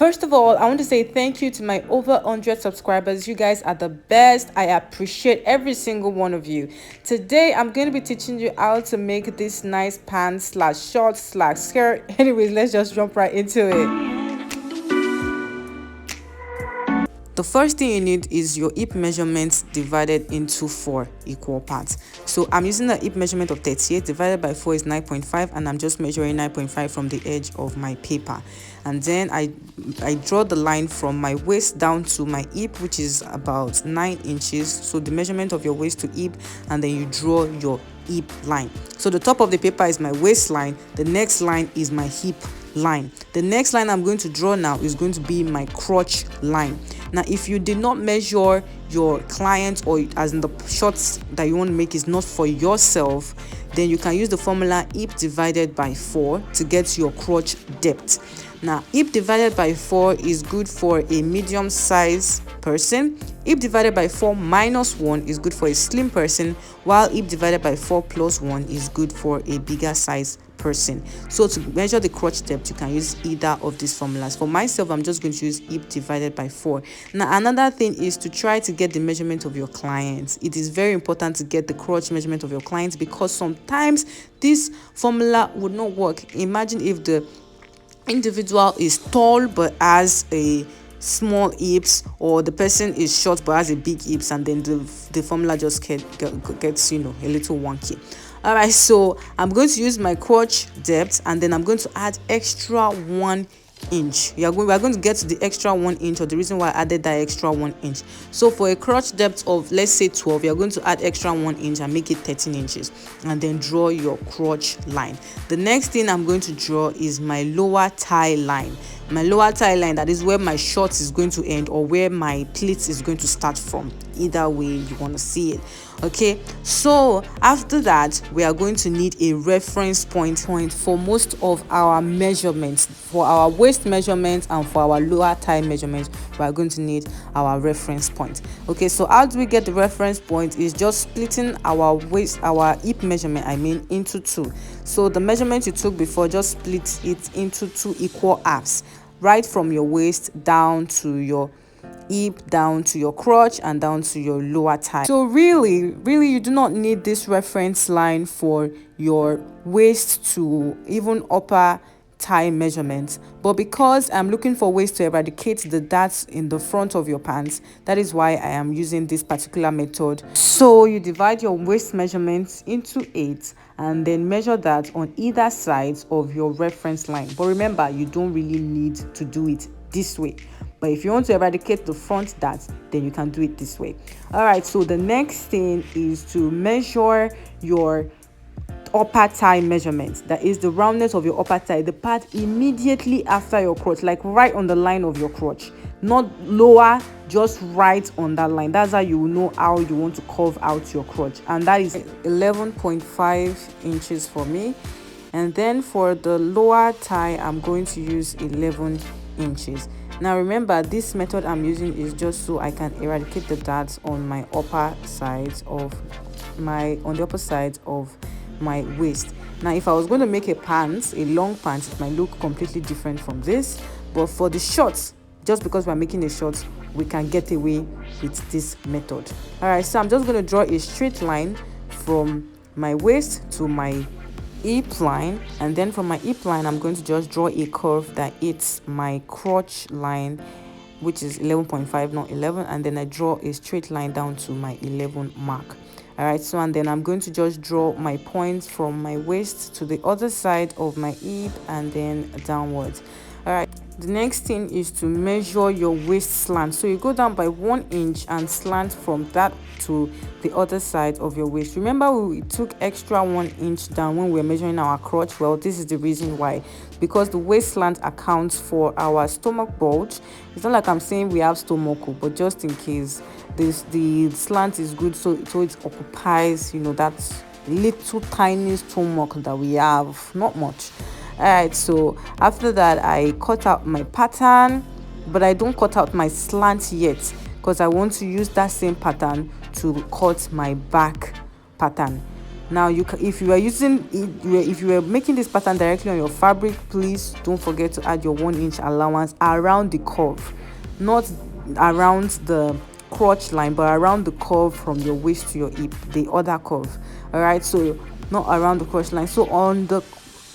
First of all, I want to say thank you to my over 100 subscribers. You guys are the best. I appreciate every single one of you. Today, I'm going to be teaching you how to make this nice pants slash shorts slash skirt. Anyways, let's just jump right into it. The first thing you need is your hip measurement divided into 4 equal parts. So I'm using a hip measurement of 38 divided by 4 is 9.5, and I'm just measuring 9.5 from the edge of my paper. And then I draw the line from my waist down to my hip, which is about 9 inches. So the measurement of your waist to hip, and then you draw your hip line. So the top of the paper is my waistline, the next line is my hip line. The next line I'm going to draw now is going to be my crotch line. Now, if you did not measure your client, or as in the shorts that you want to make is not for yourself, then you can use the formula hip divided by 4 to get your crotch depth. Now, hip divided by 4 is good for a medium size person. Hip divided by 4 minus 1 is good for a slim person, while hip divided by 4 plus 1 is good for a bigger size person. So to measure the crotch depth, you can use either of these formulas. For myself, I'm just going to use hip divided by 4. Now, another thing is to try to get the measurement of your clients. It is very important to get the crotch measurement of your clients, because sometimes this formula would not work. Imagine if the individual is tall but has a small hips, or the person is short but has a big hips, and then the formula just gets a little wonky. All right, so I'm going to use my crotch depth, and then I'm going to add extra 1 inch. We are going to get to the extra 1 inch, or the reason why I added that extra 1 inch. So for a crotch depth of, let's say, 12, you're going to add extra 1 inch and make it 13 inches, and then draw your crotch line. The next thing I'm going to draw is my lower thigh line. My lower thigh line, that is where my shorts is going to end, or where my pleats is going to start from. Either way you want to see it. Okay, so after that, we are going to need a reference point for most of our measurements. For our waist measurements and for our lower thigh measurements, we are going to need our reference point. Okay, so how do we get the reference point? Is just splitting our hip measurement, into 2. So the measurement you took before, just split it into 2 equal halves, right from your waist down to your hip, down to your crotch, and down to your lower thigh. So really you do not need this reference line for your waist to even upper thigh measurements, but because I'm looking for ways to eradicate the darts in the front of your pants, that is why I am using this particular method. So you divide your waist measurements into 8, and then measure that on either sides of your reference line. But remember, you don't really need to do it this way. But if you want to eradicate the front darts, then you can do it this way. All right, so the next thing is to measure your upper thigh measurement. That is the roundness of your upper thigh, the part immediately after your crotch, like right on the line of your crotch, not lower, just right on that line. That's how you will know how you want to curve out your crotch, and that is 11.5 inches for me. And then for the lower thigh, I'm going to use 11 inches. Now remember, this method I'm using is just so I can eradicate the darts on my upper sides of my waist. Now if I was going to make a long pants, it might look completely different from this, but for the shorts, just because we're making a short, we can get away with this method. All right, so I'm just going to draw a straight line from my waist to my hip line, and then from my hip line I'm going to just draw a curve that hits my crotch line, which is 11.5, not 11, and then I draw a straight line down to my 11 mark. All right, so and then I'm going to just draw my points from my waist to the other side of my hip, and then downwards. All right, the next thing is to measure your waist slant. So you go down by 1 inch and slant from that to the other side of your waist. Remember, we took extra 1 inch down when we were measuring our crotch. Well, this is the reason why, because the waist slant accounts for our stomach bulge. It's not like I'm saying we have stomach, but just in case, the slant is good, so it occupies that little tiny stomach that we have, not much. All right, so after that I cut out my pattern, but I don't cut out my slant yet, because I want to use that same pattern to cut my back pattern. Now if you are using it, if you are making this pattern directly on your fabric, please don't forget to add your 1-inch allowance around the curve, not around the crotch line, but around the curve from your waist to your hip, the other curve. All right, so not around the crotch line. So on the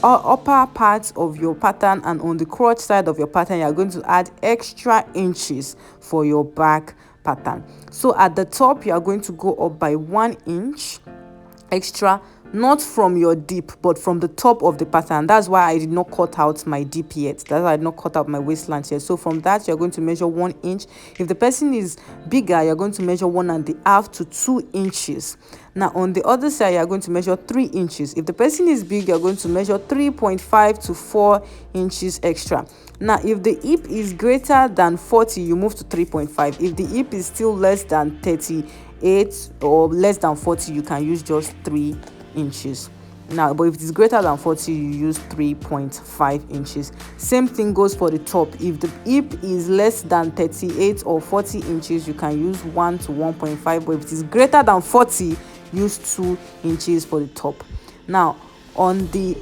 upper part of your pattern and on the crotch side of your pattern, you are going to add extra inches for your back pattern. So at the top, you are going to go up by 1 inch extra, not from your dip but from the top of the pattern. That's why I did not cut out my dip yet. That's why I did not cut out my waistline yet. So from that, you're going to measure 1 inch. If the person is bigger, you're going to measure 1.5 to 2 inches. Now on the other side, you're going to measure 3 inches. If the person is big, you're going to measure 3.5 to 4 inches extra. Now if the hip is greater than 40, you move to 3.5. If the hip is still less than 38 or less than 40, you can use just 3 inches. Now but if it is greater than 40, you use 3.5 inches. Same thing goes for the top. If the hip is less than 38 or 40 inches, you can use 1 to 1.5, but if it is greater than 40, use 2 inches for the top. Now on the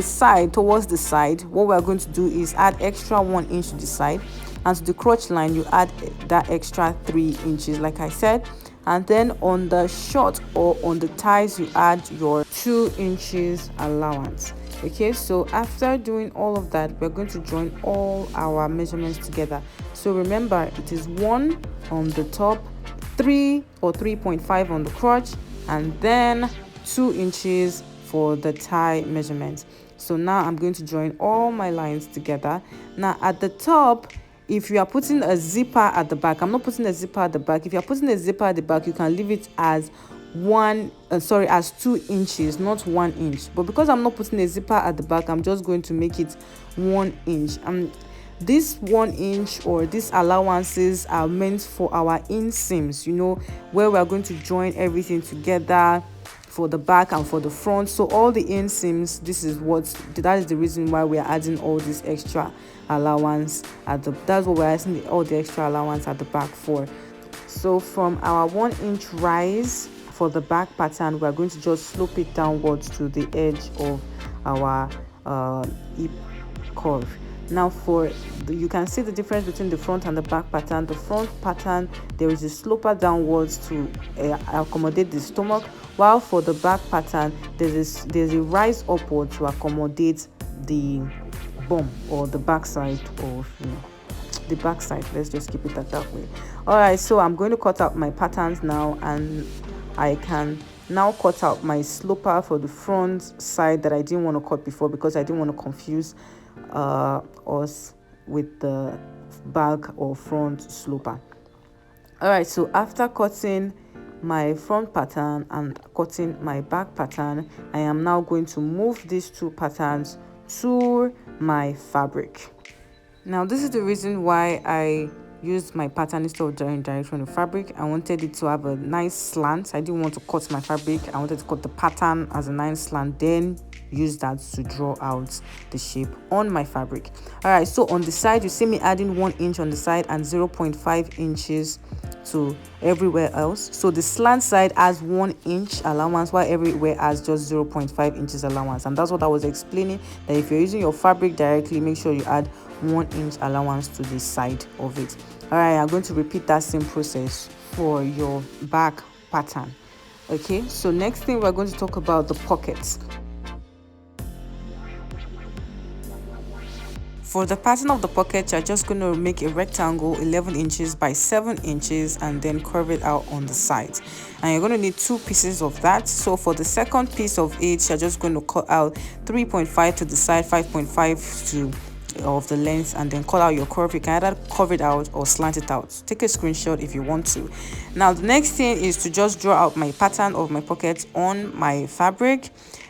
side, towards the side, what we are going to do is add extra 1 inch to the side, and to the crotch line you add that extra 3 inches like I said. And then on the short or on the thighs, you add your 2 inches allowance. Okay, so after doing all of that, we're going to join all our measurements together. So remember, it is 1 on the top, 3 or 3.5 on the crotch, and then 2 inches for the thigh measurement. So now I'm going to join all my lines together. Now at the top, if you are putting a zipper at the back, I'm not putting a zipper at the back. If you are putting a zipper at the back, you can leave it as 2 inches, not 1 inch. But because I'm not putting a zipper at the back, I'm just going to make it 1 inch. This 1 inch or these allowances are meant for our inseams, you know, where we are going to join everything together for the back and for the front. So all the inseams, that is the reason why we are adding all this extra allowance that's what we're adding all the extra allowance at the back for. So from our 1 inch rise for the back pattern, we're going to just slope it downwards to the edge of our hip curve. Now you can see the difference between the front and the back pattern. The front pattern, there is a sloper downwards to accommodate the stomach, while for the back pattern, there's a rise upward to accommodate the bum or the back side of the back side. Let's just keep it that way. All right, so I'm going to cut out my patterns now, and I can now cut out my sloper for the front side that I didn't want to cut before because I didn't want to confuse us with the back or front sloper. All right, so after cutting my front pattern and cutting my back pattern, I am now going to move these two patterns to my fabric. Now this is the reason why I used my pattern instead of drawing directly on the fabric. I wanted it to have a nice slant. I didn't want to cut my fabric. I wanted to cut the pattern as a nice slant, then use that to draw out the shape on my fabric. All right, so on the side, you see me adding 1 inch on the side and 0.5 inches to everywhere else. So the slant side has 1 inch allowance, while everywhere has just 0.5 inches allowance. And that's what I was explaining, that if you're using your fabric directly, make sure you add 1 inch allowance to the side of it. All right, I'm going to repeat that same process for your back pattern. Okay, so next thing, we're going to talk about the pockets. For the pattern of the pocket, you're just going to make a rectangle 11 inches by 7 inches and then curve it out on the sides. And you're going to need 2 pieces of that. So for the second piece of it, you're just going to cut out 3.5 to the side, 5.5 to of the length, and then cut out your curve. You can either curve it out or slant it out. Take a screenshot if you want to. Now the next thing is to just draw out my pattern of my pocket on my fabric,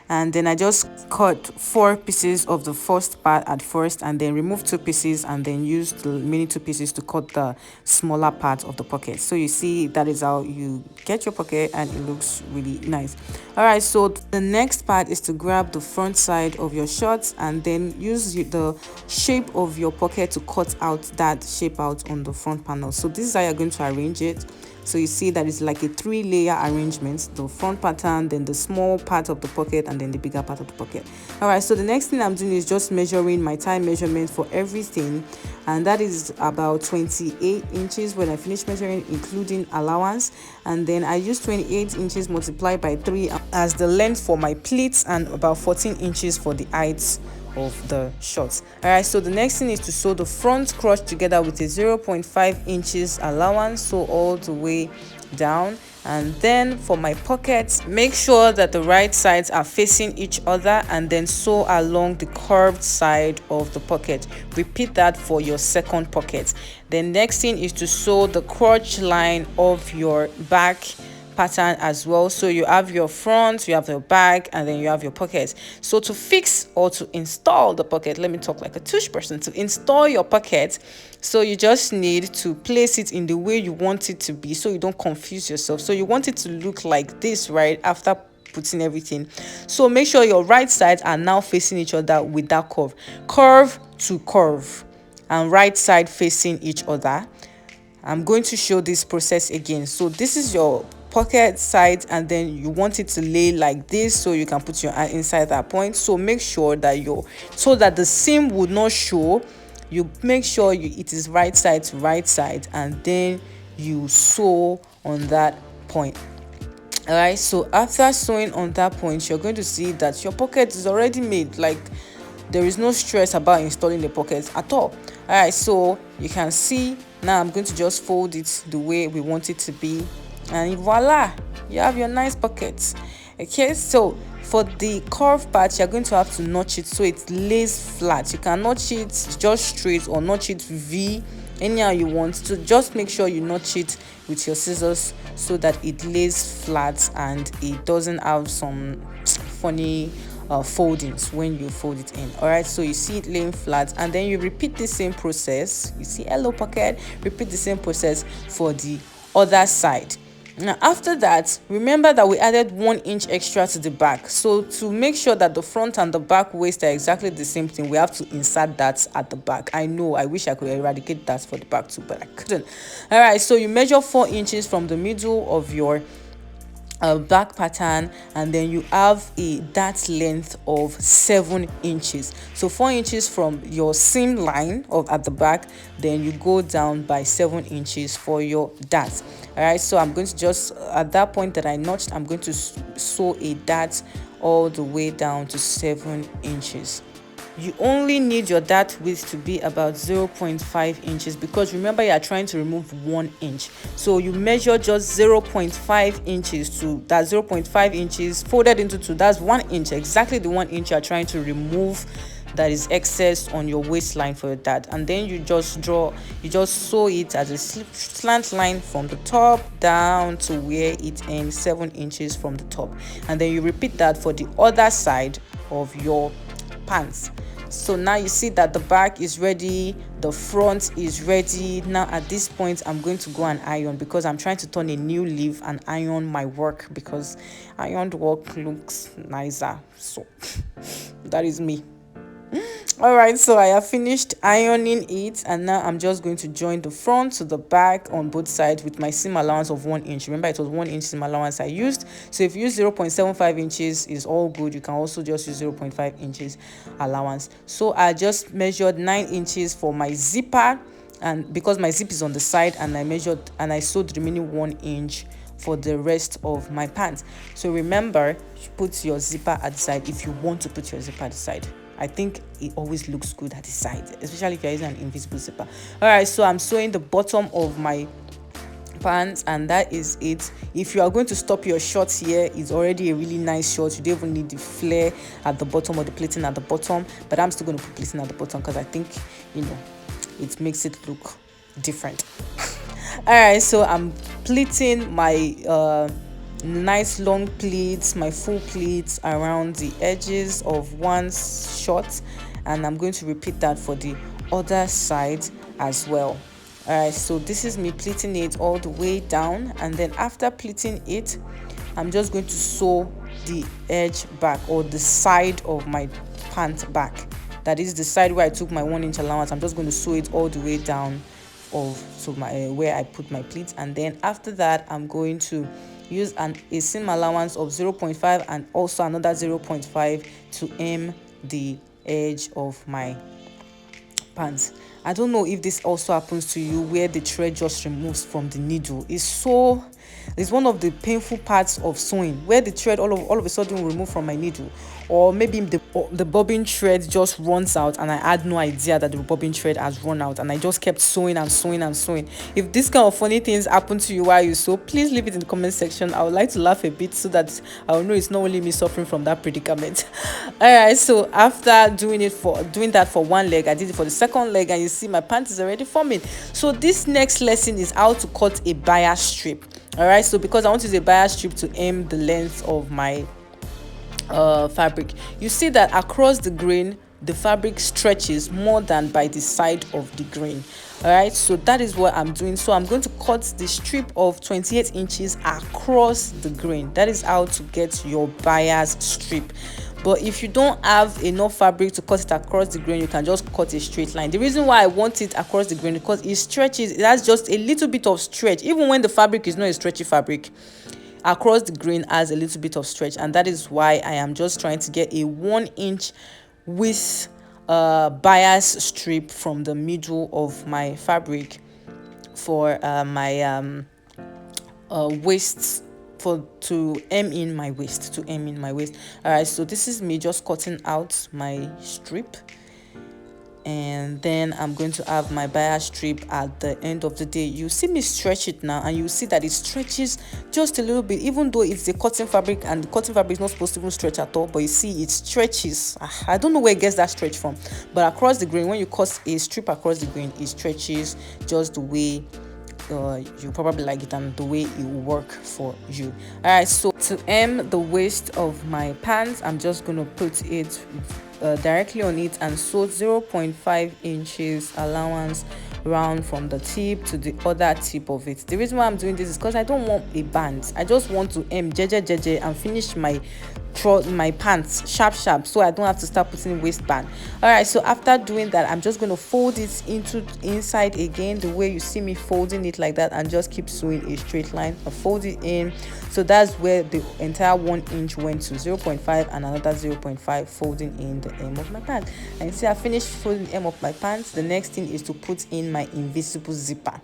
and then I just cut 4 pieces of the first part at first, and then remove 2 pieces, and then use the remaining 2 pieces to cut the smaller part of the pocket. So you see, that is how you get your pocket, and it looks really nice. All right, so the next part is to grab the front side of your shorts and then use the shape of your pocket to cut out that shape out on the front panel. So this is how you're going to arrange it. So you see that it's like a 3-layer arrangement: the front pattern, then the small part of the pocket, and then the bigger part of the pocket. All right, so the next thing I'm doing is just measuring my tie measurement for everything, and that is about 28 inches when I finish measuring, including allowance. And then I use 28 inches multiplied by 3 as the length for my pleats, and about 14 inches for the height of the shorts. All right, so the next thing is to sew the front crotch together with a 0.5 inches allowance, so all the way down. And then for my pockets, make sure that the right sides are facing each other, and then sew along the curved side of the pocket. Repeat that for your second pocket. The next thing is to sew the crotch line of your back pattern as well. So you have your front, you have your back, and then you have your pocket. So to fix or to install the pocket, let me talk like a tush person. To install your pocket, so you just need to place it in the way you want it to be, so you don't confuse yourself. So you want it to look like this, right, after putting everything. So make sure your right sides are now facing each other with that curve to curve, and right side facing each other. I'm going to show this process again. So this is your pocket side, and then you want it to lay like this, so you can put your hand inside that point. So make sure that so that the seam would not show, you make sure it is right side to right side, and then you sew on that point. All right, so after sewing on that point, you're going to see that your pocket is already made. Like, there is no stress about installing the pockets at all. All right, so you can see now I'm going to just fold it the way we want it to be, and voila, you have your nice pockets. Okay, so for the curve part, you're going to have to notch it so it lays flat. You can notch it just straight or notch it V, anyhow you want. So just make sure you notch it with your scissors so that it lays flat and it doesn't have some funny foldings when you fold it in. All right, so you see it laying flat, and then you repeat the same process. You see hello pocket, repeat the same process for the other side. Now after that, remember that we added 1 inch extra to the back. So to make sure that the front and the back waist are exactly the same thing, we have to insert that at the back. I know, I wish I could eradicate that for the back too, but I couldn't. All right, so you measure 4 inches from the middle of your back pattern, and then you have a dart length of 7 inches. So 4 inches from your seam line of at the back, then you go down by 7 inches for your dart. All right, so I'm going to just, at that point that I notched, I'm going to sew a dart all the way down to 7 inches. You only need your dart width to be about 0.5 inches, because remember you are trying to remove 1 inch. So you measure just 0.5 inches to that 0.5 inches folded into 2. That's 1 inch, exactly the 1 inch you are trying to remove that is excess on your waistline for your dart. And then you just sew it as a slant line from the top down to where it ends, 7 inches from the top. And then you repeat that for the other side of your pants. So now you see that the back is ready, the front is ready. Now at this point, I'm going to go and iron, because I'm trying to turn a new leaf and iron my work, because ironed work looks nicer. So that is me. All right, so I have finished ironing it, and now I'm just going to join the front to the back on both sides with my seam allowance of 1 inch. Remember, it was 1 inch seam allowance I used. So if you use 0.75 inches is all good. You can also just use 0.5 inches allowance. So I just measured 9 inches for my zipper, and because my zip is on the side, and I sewed the remaining 1 inch for the rest of my pants. So remember, you put your zipper at the side if you want to put your zipper at the side. I think it always looks good at the side, especially if you're using an invisible zipper. All right, so I'm sewing the bottom of my pants, and that is it. If you are going to stop your shorts here, it's already a really nice short. You don't even need the flare at the bottom or the pleating at the bottom, but I'm still going to put pleating at the bottom because I think, it makes it look different. All right, so I'm pleating my nice long pleats, my full pleats around the edges of one short, and I'm going to repeat that for the other side as well. All right, so this is me pleating it all the way down, and then after pleating it, I'm just going to sew the edge back, or the side of my pant back. That is the side where I took my 1 inch allowance. I'm just going to sew it all the way down of to my where I put my pleats. And then after that, I'm going to use a seam allowance of 0.5 and also another 0.5 to hem the edge of my pants. I don't know if this also happens to you, where the thread just removes from the needle. It's one of the painful parts of sewing, where the thread all of a sudden will remove from my needle, or maybe the bobbin thread just runs out and I had no idea that the bobbin thread has run out, and I just kept sewing and sewing and sewing. If this kind of funny things happen to you while you sew, please leave it in the comment section. I would like to laugh a bit so that I will know it's not only me suffering from that predicament. All right, so after doing that for one leg, I did it for the second leg, and you see my pant is already forming. So this next lesson is how to cut a bias strip. All right, so because I want to use a bias strip to aim the length of my fabric, you see that across the grain the fabric stretches more than by the side of the grain. All right, so that is what I'm doing. So I'm going to cut the strip of 28 inches across the grain. That is how to get your bias strip. But if you don't have enough fabric to cut it across the grain, you can just cut a straight line. The reason why I want it across the grain, because it stretches, it has just a little bit of stretch. Even when the fabric is not a stretchy fabric, across the grain has a little bit of stretch, and that is why I am just trying to get a 1 inch width bias strip from the middle of my fabric for my waist, to hem in my waist. All right, so this is me just cutting out my strip, and then I'm going to have my bias strip at the end of the day. You see me stretch it now, and you see that it stretches just a little bit, even though it's the cotton fabric, and the cotton fabric is not supposed to even stretch at all, but you see it stretches. I don't know where it gets that stretch from, but across the grain, when you cut a strip across the grain, it stretches just the way you probably like it and the way it will work for you. All right, so to hem the waist of my pants, I'm just gonna put it directly on it and sew 0.5 inches allowance round from the tip to the other tip of it. The reason why I'm doing this is because I don't want a band. I just want to hem jeje and finish my pants sharp, so I don't have to start putting waistband. All right, so after doing that, I'm just going to fold it inside again, the way you see me folding it like that, and just keep sewing a straight line. I fold it in, so that's where the entire 1 inch went to 0.5 and another 0.5, folding in the hem of my pants. And you see I finished folding the hem of my pants. The next thing is to put in my invisible zipper.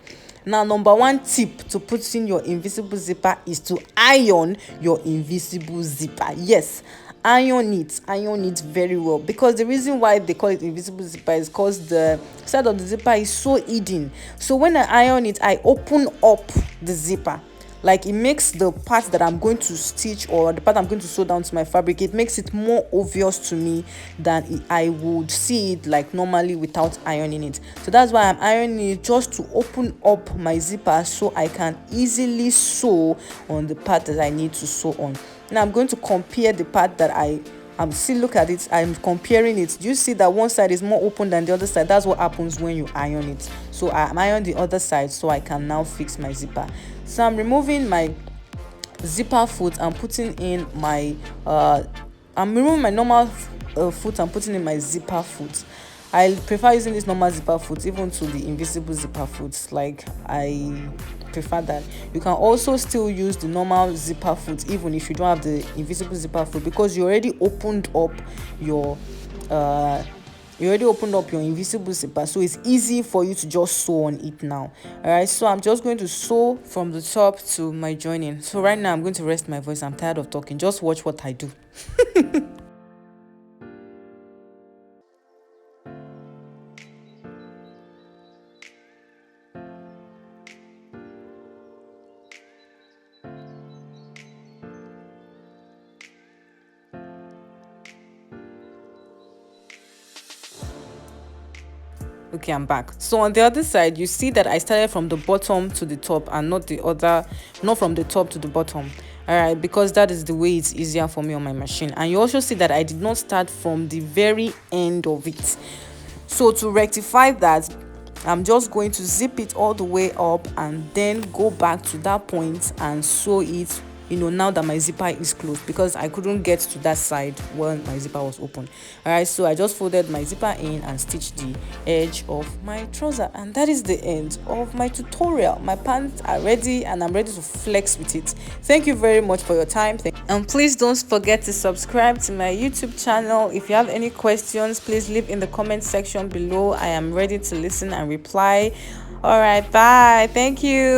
Now, number one tip to put in your invisible zipper is to iron your invisible zipper. Yes, iron it very well, because the reason why they call it invisible zipper is because the side of the zipper is so hidden. So when I iron it, I open up the zipper. Like, it makes the part that I'm going to stitch, or the part I'm going to sew down to my fabric, it makes it more obvious to me than I would see it like normally without ironing it. So that's why I'm ironing it, just to open up my zipper so I can easily sew on the part that I need to sew on. Now I'm going to compare the part that I'm still look at it. I'm comparing it. Do you see that one side is more open than the other side? That's what happens when you iron it. So I iron the other side so I can now fix my zipper. So I'm removing my zipper foot and putting in my I'm removing my normal foot and putting in my zipper foot. I prefer using this normal zipper foot even to the invisible zipper foot. Like, I prefer that. You can also still use the normal zipper foot even if you don't have the invisible zipper foot, because you already opened up your invisible zipper, so it's easy for you to just sew on it now. All right, so I'm just going to sew from the top to my joining. So right now I'm going to rest my voice. I'm tired of talking. Just watch what I do. Okay, I'm back. So on the other side, you see that I started from the bottom to the top and not from the top to the bottom. All right, because that is the way it's easier for me on my machine. And you also see that I did not start from the very end of it. So to rectify that, I'm just going to zip it all the way up and then go back to that point and sew it now that my zipper is closed, because I couldn't get to that side when my zipper was open. All right, so I just folded my zipper in and stitched the edge of my trouser, and that is the end of my tutorial. My pants are ready and I'm ready to flex with it. Thank you very much for your time, and please don't forget to subscribe to my YouTube channel. If you have any questions, please leave in the comment section below. I am ready to listen and reply. All right, bye. Thank you.